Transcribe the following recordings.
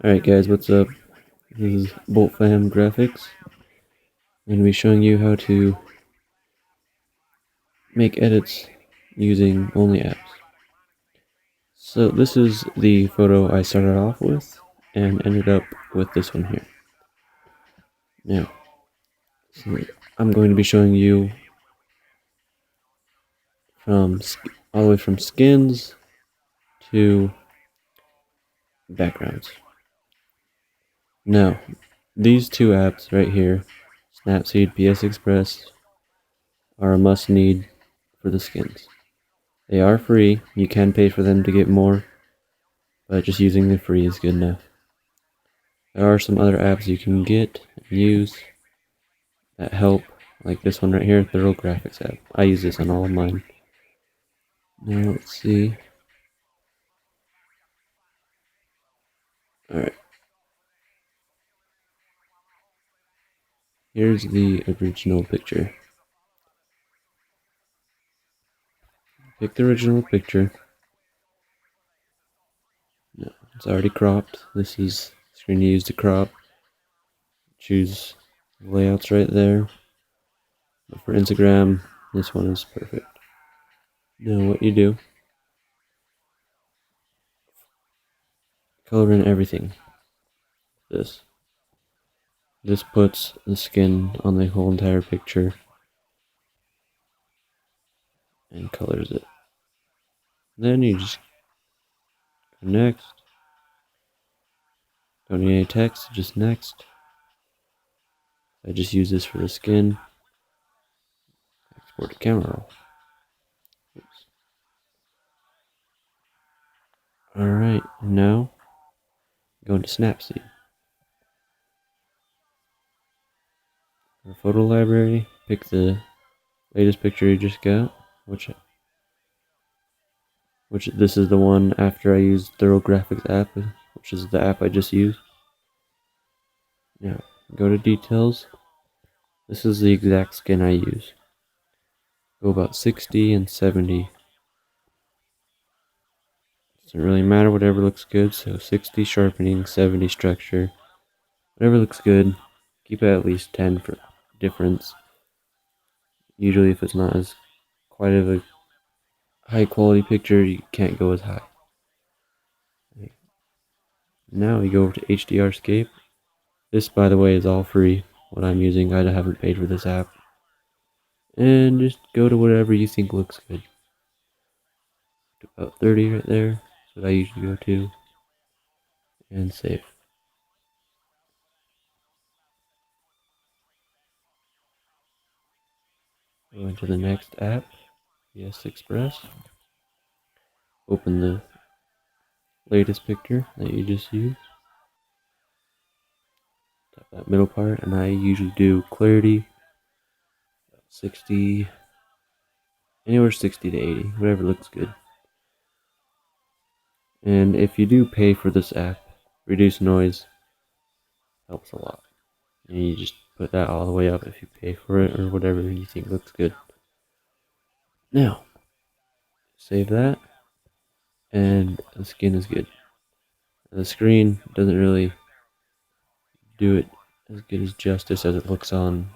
Alright guys, what's up? This is BoltFamGraffix. I'm going to be showing you how to make edits using only apps. So this is the photo I started off with and ended up with this one here. Now, so I'm going to be showing you from all the way from skins to backgrounds. Now, these two apps right here, Snapseed, PS Express, are a must-need for the skins. They are free, you can pay for them to get more, but just using the free is good enough. There are some other apps you can get and use that help, like this one right here, Thorough Graphics app. I use this on all of mine. Now let's see. Alright. Here's the original picture. Pick the original picture. No, it's already cropped. This is the screen you use to crop. Choose layouts right there. But for Instagram, this one is perfect. Now what you do, color in everything. This puts the skin on the whole entire picture and colors it. Then you just go next. Don't need any text, just next. I just use this for the skin. Export to camera roll. Oops. Alright, now go into Snapseed. For photo library, pick the latest picture you just got, which this is the one after I used Thorough Graphics app, which is the app I just used. Now, go to details. This is the exact skin I use. Go about 60 and 70. Doesn't really matter, whatever looks good. So 60 sharpening, 70 structure. Whatever looks good. Keep it at least 10 for difference. Usually if it's not as quite of a high quality picture, you can't go as high. Now we go over to HDRscape. This, by the way, is all free. What I'm using, I haven't paid for this app. And just go to whatever you think looks good. About 30 right there. That's what I usually go to. And save. Go into the next app, PS Express. Open the latest picture that you just used. Tap that middle part, and I usually do clarity 60, anywhere 60 to 80, whatever looks good. And if you do pay for this app, reduce noise helps a lot. And you just put that all the way up if you pay for it or whatever you think looks good. Now, save that, and the skin is good. The screen doesn't really do it as good as justice as it looks on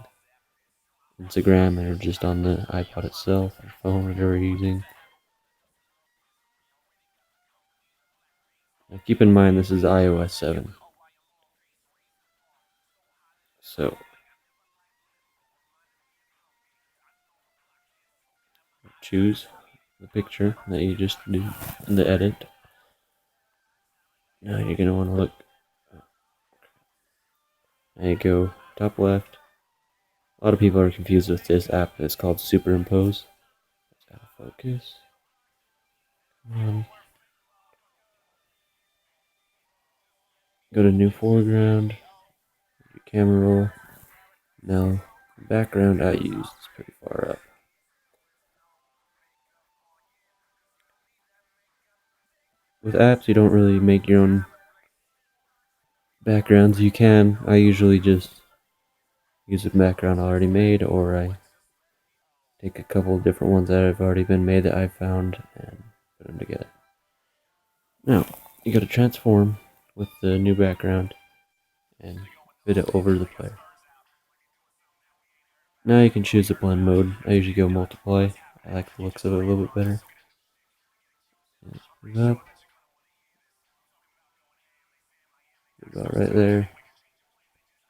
Instagram or just on the iPod itself or phone, whatever you're using. Now keep in mind this is iOS 7. So choose the picture that you just do in the edit. Now you're going to want to look. There you go, top left. A lot of people are confused with this app. It's called Superimpose. It's got to focus. Come on. Go to new foreground. Camera roll. Now, the background I used is pretty far up. With apps, you don't really make your own backgrounds. You can. I usually just use a background already made, or I take a couple of different ones that have already been made that I found and put them together. Now, you go to transform, with the new background and fit it over the player. Now you can choose the blend mode. I usually go multiply. I like the looks of it a little bit better. Put it up. About right there.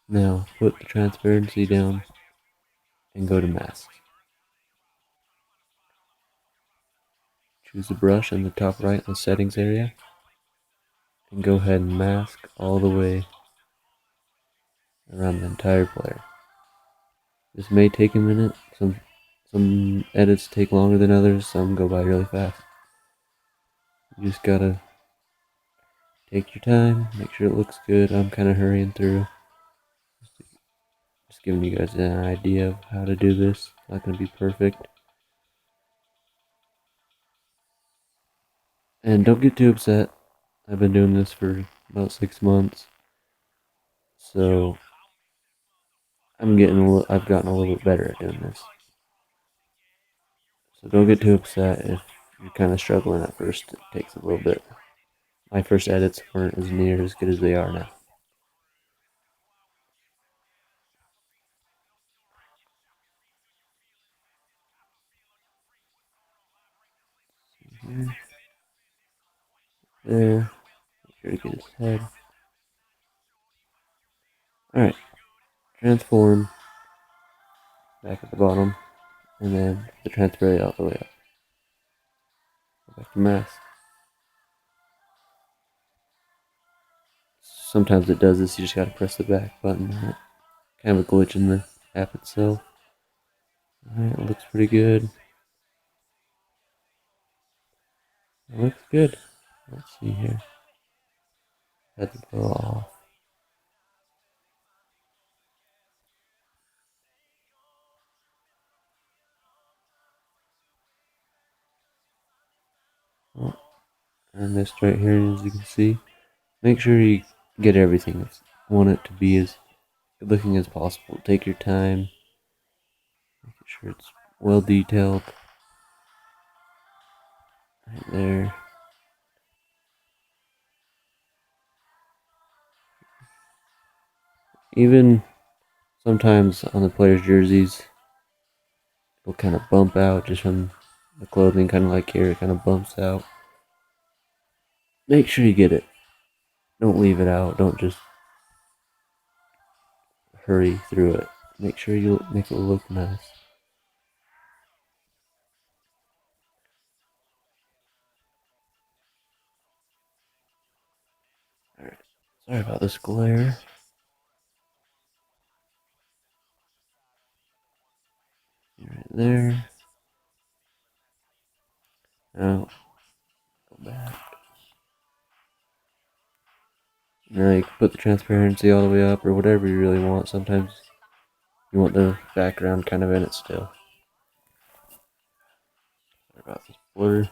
Now put the transparency down and go to mask. Choose the brush in the top right in the settings area and go ahead and mask all the way around the entire player. This may take a minute. Some edits take longer than others, some go by really fast. You just gotta take your time, make sure it looks good. I'm kind of hurrying through. Just giving you guys an idea of how to do this. Not gonna be perfect. And don't get too upset. I've been doing this for about 6 months. So I've gotten a little bit better at doing this. So don't get too upset if you're kind of struggling at first. It takes a little bit. My first edits weren't as near as good as they are now. Here, there, make sure to get his head. Alright, transform back at the bottom, and then the transparent all the way up. Go back to mask. Sometimes it does this, you just gotta press the back button on it. Kind of a glitch in the app itself. Alright, it looks pretty good. It looks good. Let's see here. Had to go off. Oh, and this right here, as you can see, make sure you get everything. You want it to be as good looking as possible. Take your time. Make sure it's well detailed. Right there. Even sometimes on the players' jerseys, it'll kind of bump out just from the clothing, kind of like here, it kind of bumps out. Make sure you get it. Don't leave it out. Don't just hurry through it. Make sure you make it look nice. Alright, sorry about this glare. Right there. Now, go back. Now you can put the transparency all the way up or whatever you really want. Sometimes you want the background kind of in it still. Sorry about this blur.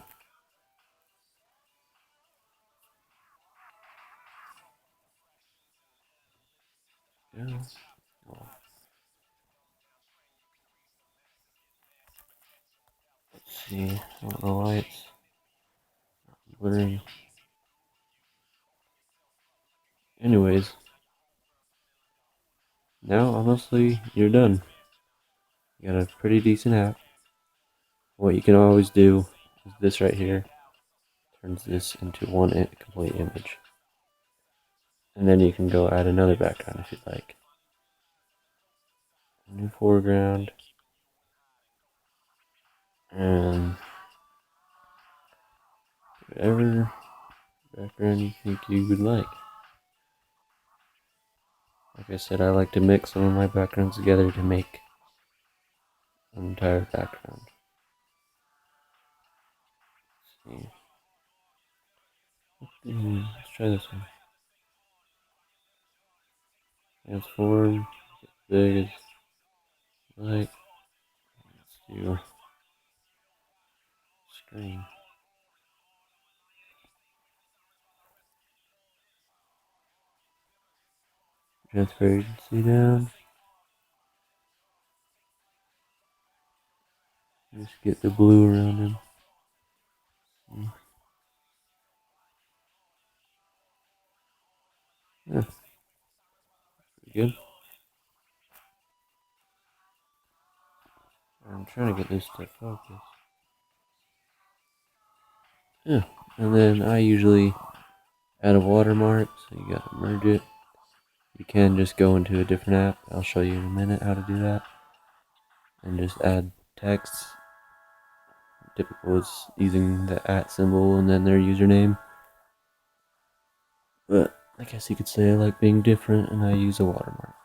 Yeah. Oh. Let's see. I don't know why it's blurring. Anyways, now honestly, you're done. You got a pretty decent app. What you can always do is this right here turns this into one complete image. And then you can go add another background if you'd like. New foreground. And whatever background you think you would like. Like I said, I like to mix some of my backgrounds together to make an entire background. Let's see. Let's try this one. Transform, get big as like. Let's do screen. Transparency down. Just get the blue around him. Yeah, pretty good. I'm trying to get this to focus. Yeah, and then I usually add a watermark, so you gotta merge it. You can just go into a different app. I'll show you in a minute how to do that. And just add text. Typical is using the @ symbol and then their username. But I guess you could say I like being different and I use a watermark.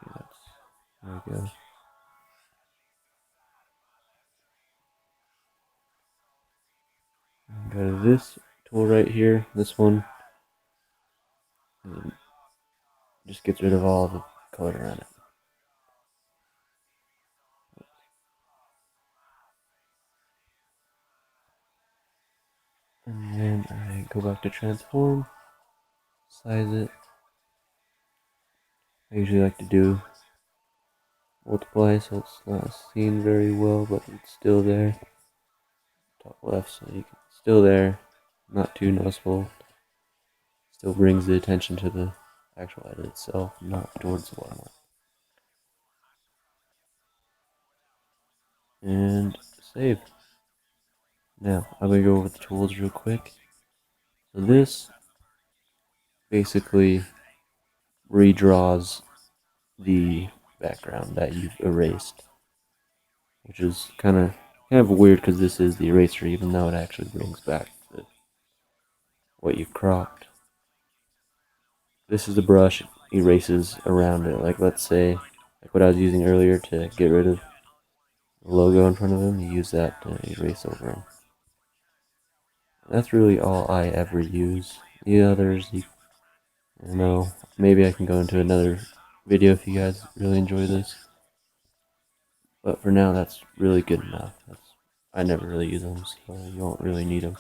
See, there we go. Go to this tool right here. This one just gets rid of all the color around it. And then I go back to transform, size it. I usually like to do multiply so it's not seen very well, but it's still there. Top left, so you can still there, not too noticeable. Still brings the attention to the actual edit itself, not towards the watermark. And save. Now I'm gonna go over the tools real quick. So this basically redraws the background that you've erased, which is kind of weird because this is the eraser, even though it actually brings back what you cropped. This is the brush, erases around it. Like let's say, like what I was using earlier to get rid of the logo in front of him, you use that to erase over him. That's really all I ever use. The others, you know, maybe I can go into another video if you guys really enjoy this. But for now, that's really good enough. I never really use them, so you won't really need them.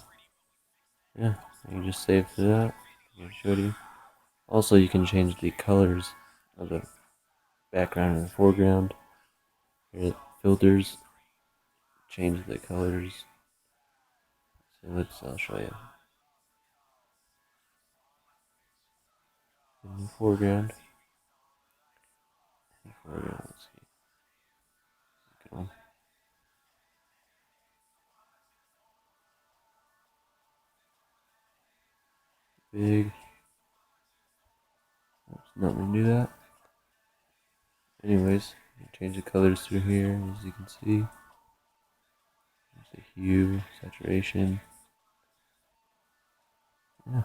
Yeah, you just save to that. I showed you. Also, you can change the colors of the background and the foreground. Here, filters, change the colors. So I'll show you. In the foreground. Let's see. Good one. Big. Oops, not gonna do that. Anyways, change the colors through here, as you can see. There's the hue, saturation. Yeah,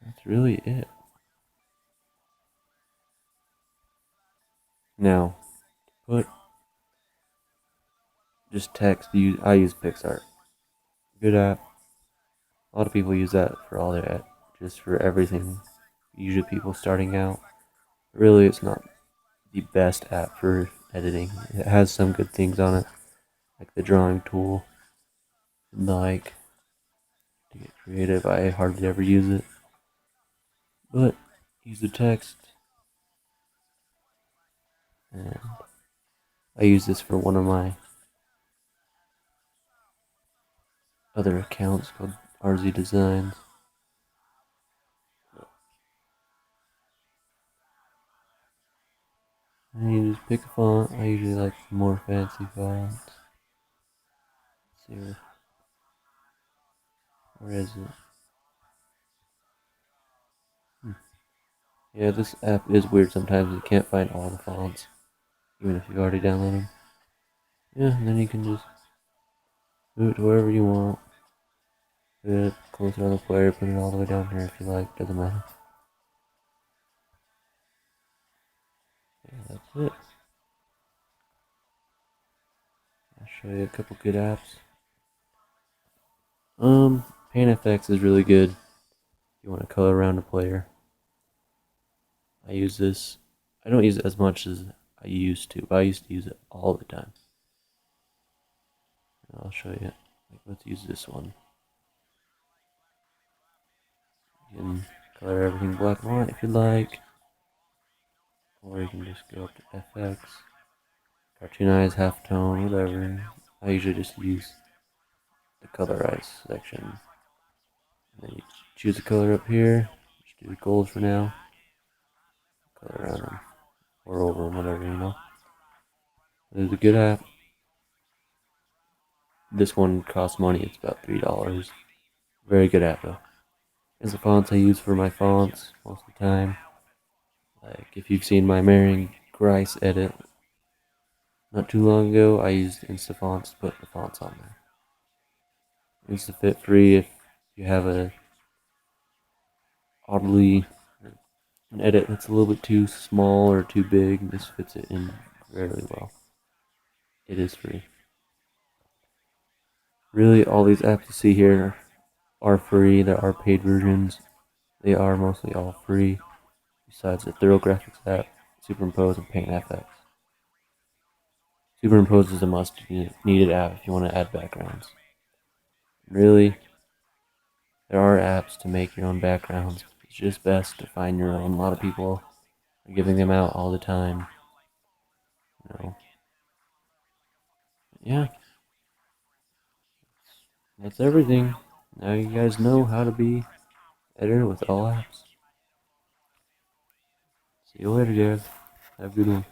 that's really it. Now, put just text. I use PixArt. Good app. A lot of people use that for all their just for everything. Usually people starting out. Really, it's not the best app for editing. It has some good things on it, like the drawing tool. Like to get creative, I hardly ever use it. But use the text. And I use this for one of my other accounts called RZ Designs. And you just pick a font. I usually like the more fancy fonts. Let's see where is it? Yeah, this app is weird sometimes. You can't find all the fonts, even if you've already downloaded them. Yeah, and then you can just move it to wherever you want. Put it closer on the player, put it all the way down here if you like, doesn't matter. Yeah, that's it. I'll show you a couple good apps. PaintFX is really good if you want to color around a player. I use this. I don't use it as much as I used to, but I used to use it all the time. And I'll show you. Like, let's use this one. You can color everything black and white if you like. Or you can just go up to FX, cartoonize, halftone, whatever. I usually just use the colorize section. And then you choose a color up here. Just do gold for now. Color around them or over them, whatever, you know. It's a good app. This one costs money. It's about $3. Very good app though. It's the fonts I use for my fonts most of the time. Like if you've seen my Marion Grice edit not too long ago, I used InstaFonts to put the fonts on there. InstaFit free if you have an edit that's a little bit too small or too big. This fits it in very well. It is free. Really, all these apps you see here are free. There are paid versions. They are mostly all free, besides the Graphics app, Superimpose, and PaintFX. Superimpose is a must-needed app if you want to add backgrounds. Really, there are apps to make your own backgrounds. It's just best to find your own. A lot of people are giving them out all the time. You know. Yeah. That's everything. Now you guys know how to be editor with all apps. See you later, guys. Have a good one.